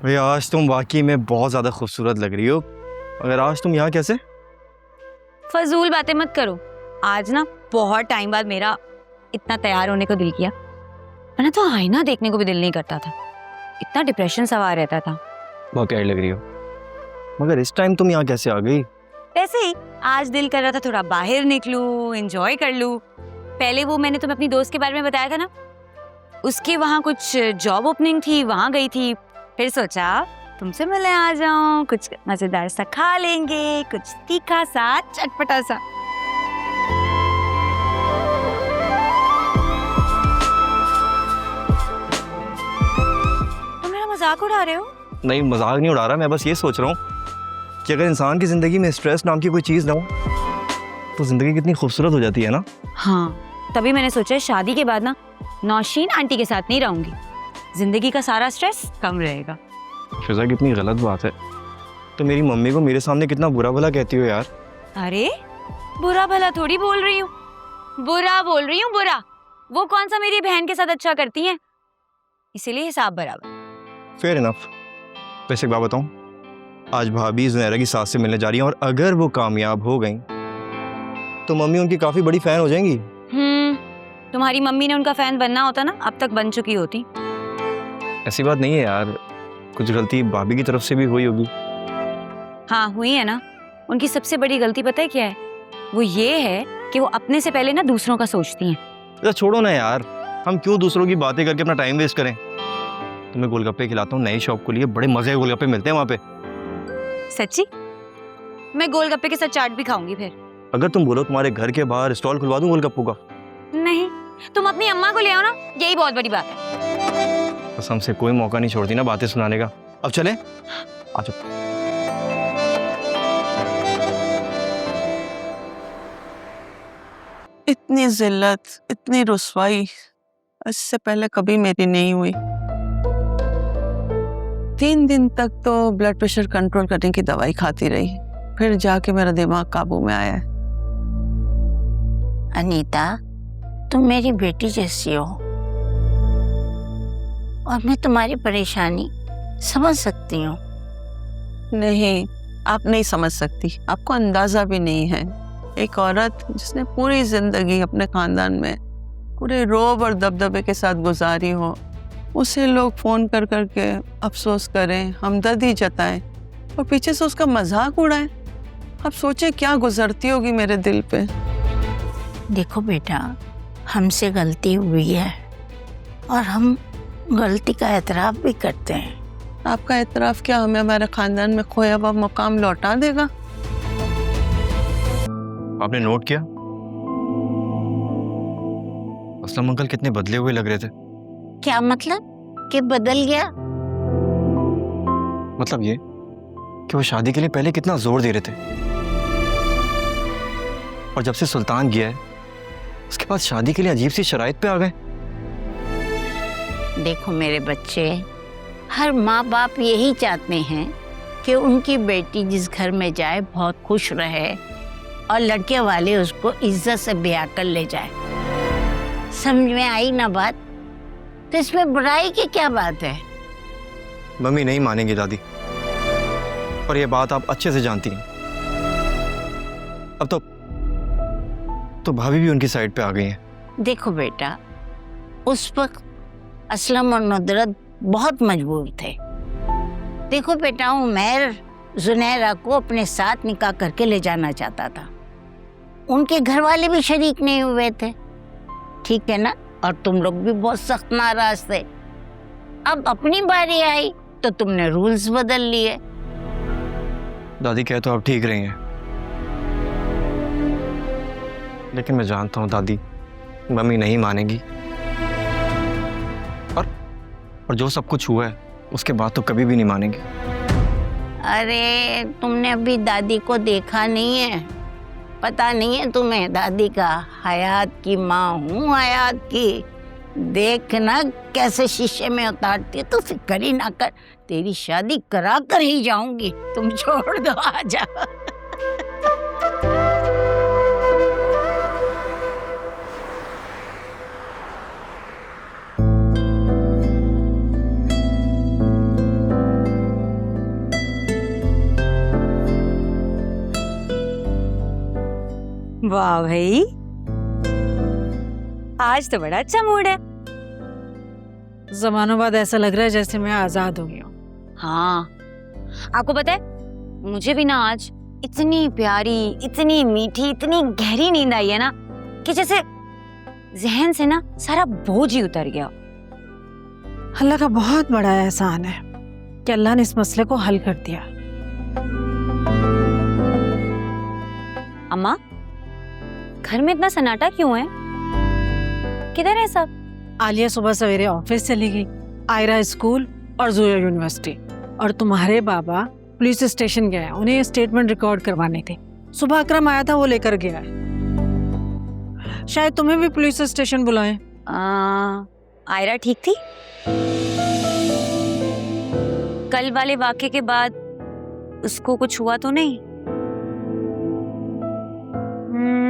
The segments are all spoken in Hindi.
भाई आज तुम वाकई में बहुत ज़्यादा खूबसूरत लग रही हो। अगर आज तुम यहाँ कैसे? फजूल बातें मत करो। आज ना बहुत टाइम बाद मेरा इतना तैयार होने को दिल किया, वरना तो आईना देखने को भी दिल नहीं करता था। इतना डिप्रेशन सवार रहता था। बहुत प्यारी लग रही हो, मगर इस टाइम तुम यहाँ कैसे आ गई? ऐसे ही आज दिल कर रहा था थोड़ा बाहर निकलूं, एंजॉय कर लूं। पहले वो मैंने तुम्हें अपनी दोस्त के बारे में बताया था ना, उसके वहाँ कुछ जॉब ओपनिंग थी, वहाँ गई थी। फिर सोचा तुमसे मिलने आ जाऊं, कुछ मजेदार सा खा लेंगे, कुछ तीखा सा चटपटा सा। तुम मेरा मजाक उड़ा रहे हो? नहीं, मजाक नहीं उड़ा रहा, मैं बस ये सोच रहा हूँ कि अगर इंसान की ज़िंदगी में स्ट्रेस नाम की कोई चीज़ ना हो तो ज़िंदगी कितनी खूबसूरत हो जाती है ना। हाँ, तभी मैंने सोचा शादी के बाद ना नौशीन आंटी के साथ नहीं रहूंगी, जिंदगी का सारा स्ट्रेस कम रहेगा। फिजा कितनी गलत बात है, तो मेरी मम्मी को मेरे सामने कितना बुरा भला कहती हो यार। अरे बुरा भला थोड़ी बोल रही हूँ, बुरा बोल रही हूँ, बुरा। वो कौन सा मेरी बहन के साथ अच्छा करती हैं, इसीलिए हिसाब बराबर। Fair enough. वैसे एक बात बताऊँ, आज भाभी ज़ुनैरा की सास से मिलने जा रही हैं और अगर वो कामयाब हो गई तो मम्मी उनकी काफ़ी बड़ी फ़ैन हो जाएंगी। तुम्हारी मम्मी ने उनका फैन बनना होता ना, अब तक बन चुकी होती। ऐसी बात नहीं है यार, कुछ गलती भाभी की तरफ से भी हुई होगी। हाँ हुई है ना। उनकी सबसे बड़ी गलती पता है क्या है? वो ये है कि वो अपने से पहले ना दूसरों का सोचती हैं। तो छोड़ो ना यार, हम क्यों दूसरों की बातें करके अपना टाइम वेस्ट करें। तुम्हें गोलगप्पे खिलाता हूँ, नई शॉप को लिए बड़े मजे के गोलगप्पे मिलते हैं वहाँ पे। सच्ची? मैं गोलगप्पे के साथ चाट भी खाऊंगी फिर। अगर तुम बोलो तुम्हारे घर के बाहर स्टॉल खुलवा दूं गोलगप्पों का। नहीं, तुम अपनी अम्मा को ले आओ ना, यही बहुत बड़ी बात है। बस हमसे कोई मौका नहीं छोड़ती ना बातें सुनाने का। अब चले, आ जाओ। इतनी जिल्लत, इतनी रुसवाई इससे पहले कभी मेरी नहीं हुई। 3 दिन तक तो ब्लड प्रेशर कंट्रोल करने की दवाई खाती रही, फिर जाके मेरा दिमाग काबू में आया है। अनीता, तुम मेरी बेटी जैसी हो और मैं तुम्हारी परेशानी समझ सकती हूँ। नहीं, आप नहीं समझ सकती, आपको अंदाजा भी नहीं है। एक औरत जिसने पूरी जिंदगी अपने खानदान में पूरे रौब और दबदबे के साथ गुजारी हो, उसे लोग फोन कर करके अफसोस करें, हमदर्दी जताएं और पीछे से उसका मजाक उड़ाएं। अब सोचे क्या गुजरती होगी मेरे दिल पे। देखो बेटा, हमसे गलती हुई है और हम गलती का एतराफ़ भी करते हैं। आपका एतराफ़ क्या हमें हमारे खानदान में खोया हुआ मुकाम लौटा देगा? आपने नोट किया असलम अंकल कितने बदले हुए लग रहे थे। क्या मतलब कि बदल गया? मतलब ये कि वो शादी के लिए पहले कितना जोर दे रहे थे और जब से सुल्तान गया है उसके बाद शादी के लिए अजीब सी शराइत पे आ गए। देखो मेरे बच्चे, हर माँ बाप यही चाहते हैं कि उनकी बेटी जिस घर में जाए बहुत खुश रहे और लड़के वाले उसको इज्जत से ब्याह कर ले जाए। समझ में आई ना बात? तो इसमें बुराई की क्या बात है? मम्मी नहीं मानेंगी दादी, और ये बात आप अच्छे से जानती हैं। अब तो भाभी भी उनकी साइड पे आ गई हैं। देखो बेटा, उस वक्त असलम और नुदरत बहुत मजबूर थे। देखो बेटा, उमैर जुनैरा को अपने साथ निकाह करके ले जाना चाहता था, उनके घर वाले भी शरीक नहीं हुए थे, ठीक है ना? और तुम लोग भी बहुत सख्त नाराज थे। अब अपनी बारी आई तो तुमने रूल्स बदल लिए। दादी कह तो आप ठीक रही हैं, लेकिन मैं जानता हूँ दादी मम्मी नहीं मानेगी, और जो सब कुछ हुआ है उसके बाद तो कभी भी नहीं मानेंगी। अरे तुमने अभी दादी को देखा नहीं है, पता नहीं है तुम्हें दादी का हयात की माँ हूँ, हयात की। देखना कैसे शीशे में उतारती है, तो फिक्र ही ना कर, तेरी शादी करा कर ही जाऊंगी, तुम छोड़ दो, आ जाओ। वाह भाई, आज तो बड़ा अच्छा मूड है। जमानों बाद ऐसा लग रहा है जैसे मैं आजाद हो गई हूँ। हाँ, आपको पता है मुझे भी ना आज इतनी प्यारी, इतनी मीठी, इतनी गहरी नींद आई है ना कि जैसे जहन से ना सारा बोझ ही उतर गया। अल्लाह का बहुत बड़ा एहसान है कि अल्लाह ने इस मसले को हल कर दिया। अम्मा, घर में इतना सन्नाटा क्यों है? किधर है सब? आलिया सुबह सवेरे ऑफिस चली गई, आयरा स्कूल और जोया यूनिवर्सिटी, और तुम्हारे बाबा पुलिस स्टेशन गए हैं, उन्हें स्टेटमेंट रिकॉर्ड करवानी थी। सुबह अकरम आया था, वो लेकर गया है। शायद तुम्हें भी पुलिस स्टेशन बुलाएं। आयरा ठीक थी? कल वाले वाक़े के बाद उसको कुछ हुआ तो नहीं?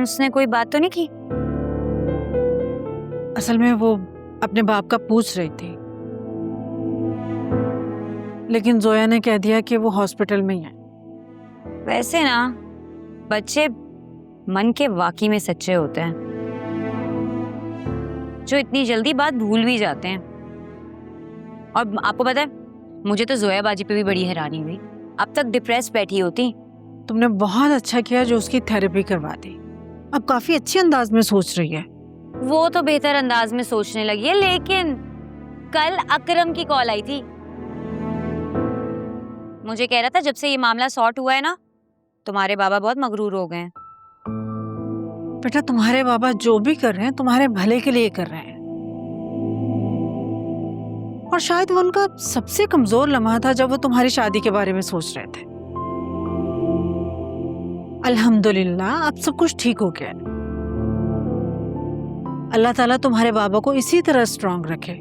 उसने कोई बात तो नहीं की? असल में वो अपने बाप का पूछ रही थी, लेकिन जोया ने कह दिया कि वो हॉस्पिटल में ही है। वैसे ना बच्चे मन के वाकई में सच्चे होते हैं, जो इतनी जल्दी बात भूल भी जाते हैं। और आपको पता है, मुझे तो जोया बाजी पे भी बड़ी हैरानी हुई। अब तक डिप्रेस बैठी होती। तुमने बहुत अच्छा किया जो उसकी थेरेपी करवा दी। अब काफी अच्छे अंदाज में सोच रही है। वो तो बेहतर अंदाज में सोचने लगी है, लेकिन कल अकरम की कॉल आई थी। मुझे कह रहा था जब से ये मामला सॉर्ट हुआ है ना, तुम्हारे बाबा बहुत मगरूर हो गए हैं। बेटा, तुम्हारे बाबा जो भी कर रहे हैं तुम्हारे भले के लिए कर रहे हैं, और शायद वो उनका सबसे कमजोर लम्हा था जब वो तुम्हारी शादी के बारे में सोच रहे थे। अल्हम्दुलिल्लाह अब सब कुछ ठीक हो गया। अल्लाह ताला तुम्हारे बाबा को इसी तरह स्ट्रांग रखे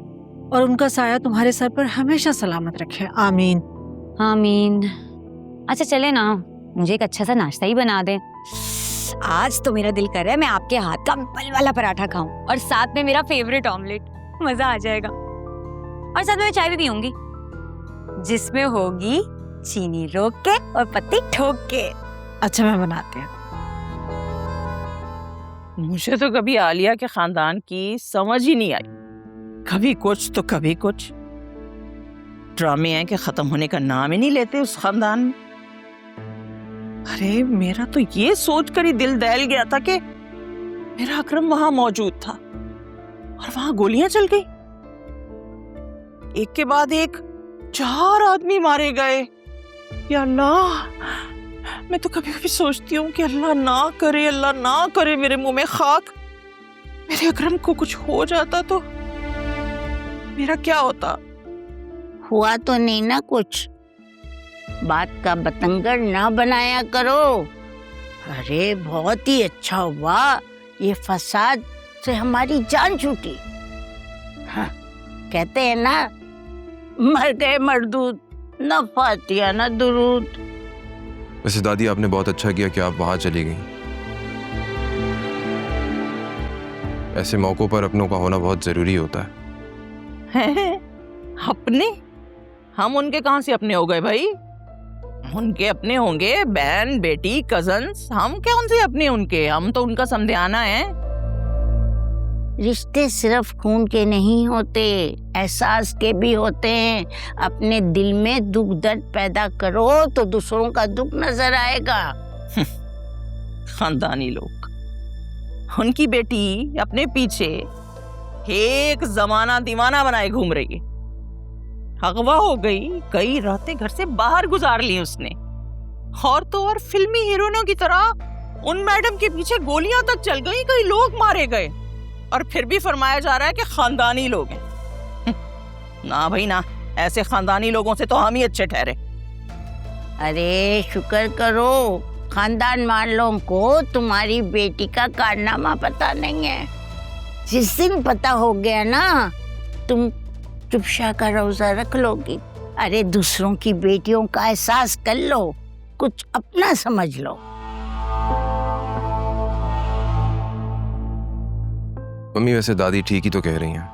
और उनका साया तुम्हारे सर पर हमेशा सलामत रखे। आमीन आमीन। अच्छा चले ना, मुझे एक अच्छा सा नाश्ता ही बना दे। आज तो मेरा दिल कर रहा है मैं आपके हाथ का बल वाला पराठा खाऊं और साथ में मेरा फेवरेट ऑमलेट। मजा आ जाएगा। और साथ में मैं चाय भी पीऊंगी, जिसमें होगी चीनी रोक के और पत्ती ठोक के। अच्छा, मैं बनाती हूँ। मुझे तो कभी आलिया के खानदान की समझ ही नहीं आई, कभी कुछ तो कभी कुछ। ड्रामे हैं कि खत्म होने का नाम ही नहीं लेते उस खानदान में। अरे मेरा तो ये सोचकर ही दिल दहल गया था कि मेरा अकरम वहां मौजूद था और वहां गोलियां चल गई। एक के बाद एक 4 आदमी मारे गए। या अल्लाह, मैं तो कभी कभी सोचती हूँ कि अल्लाह ना करे मेरे मुंह में खाक, मेरे अकरम को कुछ हो जाता तो मेरा क्या होता। हुआ तो नहीं ना कुछ, बात का बतंगड़ ना बनाया करो। अरे बहुत ही अच्छा हुआ, ये फसाद से हमारी जान छूटी। हाँ, कहते हैं ना, मर गए मरदूद, न फातिया न दुरूद। वैसे दादी, आपने बहुत अच्छा किया कि आप वहां चली गई। ऐसे मौकों पर अपनों का होना बहुत जरूरी होता है। अपने? हम उनके कहां से अपने हो गए भाई? उनके अपने होंगे बहन बेटी कजन्स, हम क्या उनसे अपने उनके? हम तो उनका समझाना है। रिश्ते सिर्फ खून के नहीं होते, एहसास के भी होते हैं। अपने दिल में दुख दर्द पैदा करो तो दूसरों का दुख नजर आएगा। खानदानी लोग, उनकी बेटी अपने पीछे एक जमाना दीवाना बनाए घूम रही है। अगवा हो गई, कई रातें घर से बाहर गुजार ली उसने, और तो और फिल्मी हीरोइनों की तरह उन मैडम के पीछे गोलियां तक चल गई, कई लोग मारे गए, और फिर भी फरमाया जा रहा है कि खानदानी लोग हैं। ना भाई ना, ऐसे खानदानी लोगों से तो हम ही अच्छे ठहरे। अरे शुक्र करो, खानदान वालों को तुम्हारी बेटी का कारनामा पता नहीं है। जिस दिन पता हो गया ना, तुम चुपशा का रोजा रख लोगी। अरे दूसरों की बेटियों का एहसास कर लो, कुछ अपना समझ लो। मम्मी, वैसे दादी ठीक ही तो कह रही हैं।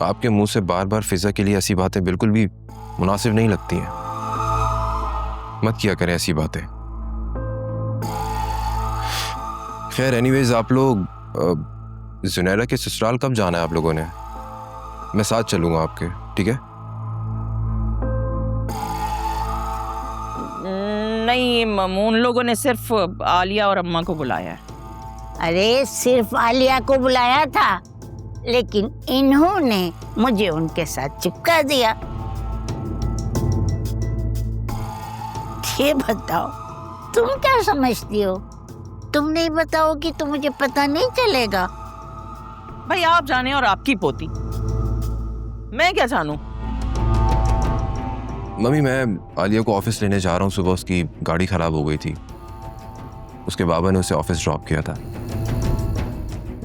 आपके मुंह से बार बार फिजा के लिए ऐसी बातें बिल्कुल भी मुनासिब नहीं लगती हैं। मत किया करें ऐसी बातें। खैर एनीवेज, आप लोग जुनैरा के ससुराल कब जाना है आप लोगों ने? मैं साथ चलूंगा आपके, ठीक है? नहीं, उन लोगों ने सिर्फ आलिया और अम्मा को बुलाया है। अरे सिर्फ आलिया को बुलाया था, लेकिन इन्होंने मुझे उनके साथ चिपका दिया। ये बताओ, तुम क्या समझती हो? तुम नहीं बताओगी तो मुझे पता नहीं चलेगा। भाई आप जाने और आपकी पोती, मैं क्या जानूं? मम्मी, मैं आलिया को ऑफिस लेने जा रहा हूँ। सुबह उसकी गाड़ी खराब हो गई थी, उसके बाबा ने उसे ऑफिस ड्रॉप किया था।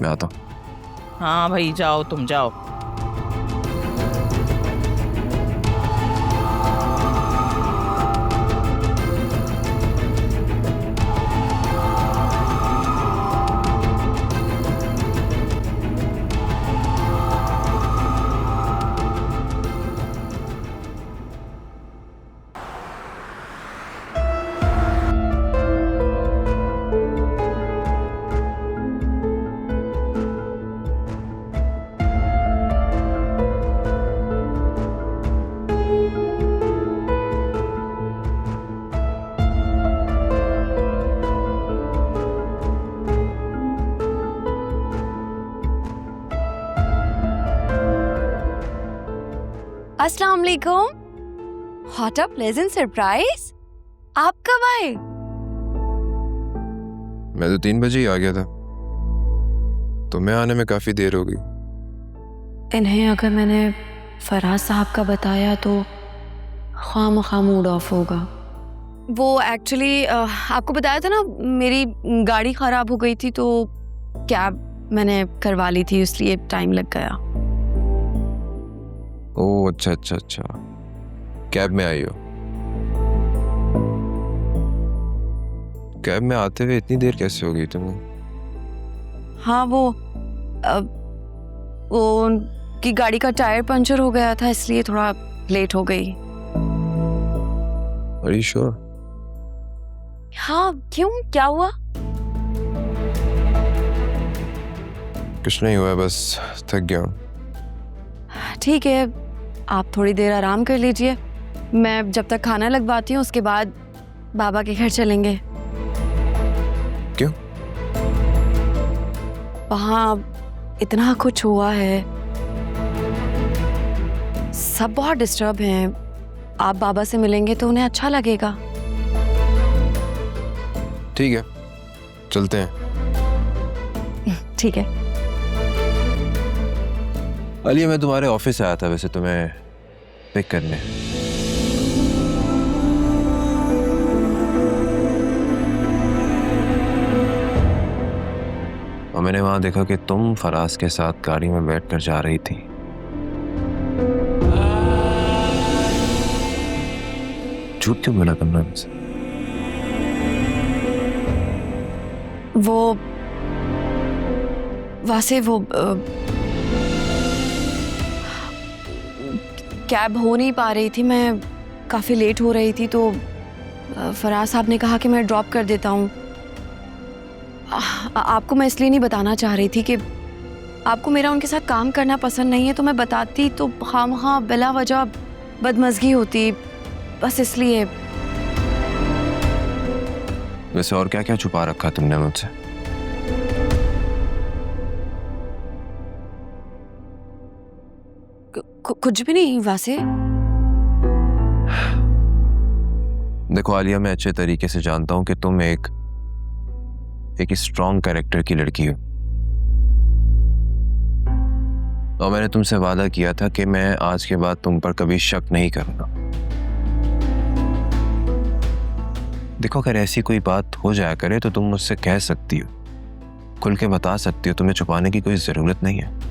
मैं आता हूँ। हाँ भाई जाओ, तुम जाओ। अस्सलाम वालेकुम। What a pleasant surprise. आप कब आए? मैं तो 3 बजे ही आ गया था, तो मैं आने में काफी देर हो गई। इन्हें अगर मैंने फराज साहब का बताया तो खामखा मूड ऑफ होगा। वो एक्चुअली आपको बताया था ना, मेरी गाड़ी ख़राब हो गई थी तो कैब मैंने करवा ली थी, इसलिए टाइम लग गया। ओह अच्छा अच्छा अच्छा, कैब में आई हो? कैब में आते हुए इतनी देर कैसे हो गई तुम्हें? हाँ, वो उनकी गाड़ी का टायर पंचर हो गया था, इसलिए थोड़ा लेट हो गई। Are you sure? हाँ, क्यों, क्या हुआ? कुछ नहीं हुआ, बस थक गया हूँ। ठीक है, आप थोड़ी देर आराम कर लीजिए, मैं जब तक खाना लगवाती हूँ उसके बाद बाबा के घर चलेंगे। क्यों? वहाँ इतना कुछ हुआ है, सब बहुत डिस्टर्ब हैं। आप बाबा से मिलेंगे तो उन्हें अच्छा लगेगा। ठीक है, चलते हैं। ठीक है। अलिया, मैं तुम्हारे ऑफिस आया था वैसे तुम्हें पिक करने। और मैंने वहां देखा कि तुम फराज के साथ गाड़ी में बैठकर जा रही थी। झूठ क्यों बोला तुमने मुझसे? वो वैसे वो कैब हो नहीं पा रही थी, मैं काफ़ी लेट हो रही थी, तो फराज साहब ने कहा कि मैं ड्रॉप कर देता हूँ। आपको मैं इसलिए नहीं बताना चाह रही थी कि आपको मेरा उनके साथ काम करना पसंद नहीं है, तो मैं बताती तो खामखा बिला वजह बदमज़गी होती, बस इसलिए। वैसे और क्या क्या छुपा रखा तुमने मुझसे? कुछ भी नहीं वैसे। देखो आलिया, मैं अच्छे तरीके से जानता हूं कि तुम एक स्ट्रॉन्ग कैरेक्टर की लड़की हो, और मैंने तुमसे वादा किया था कि मैं आज के बाद तुम पर कभी शक नहीं करूंगा। देखो, अगर ऐसी कोई बात हो जाया करे तो तुम मुझसे कह सकती हो, खुल के बता सकती हो, तुम्हें छुपाने की कोई जरूरत नहीं है।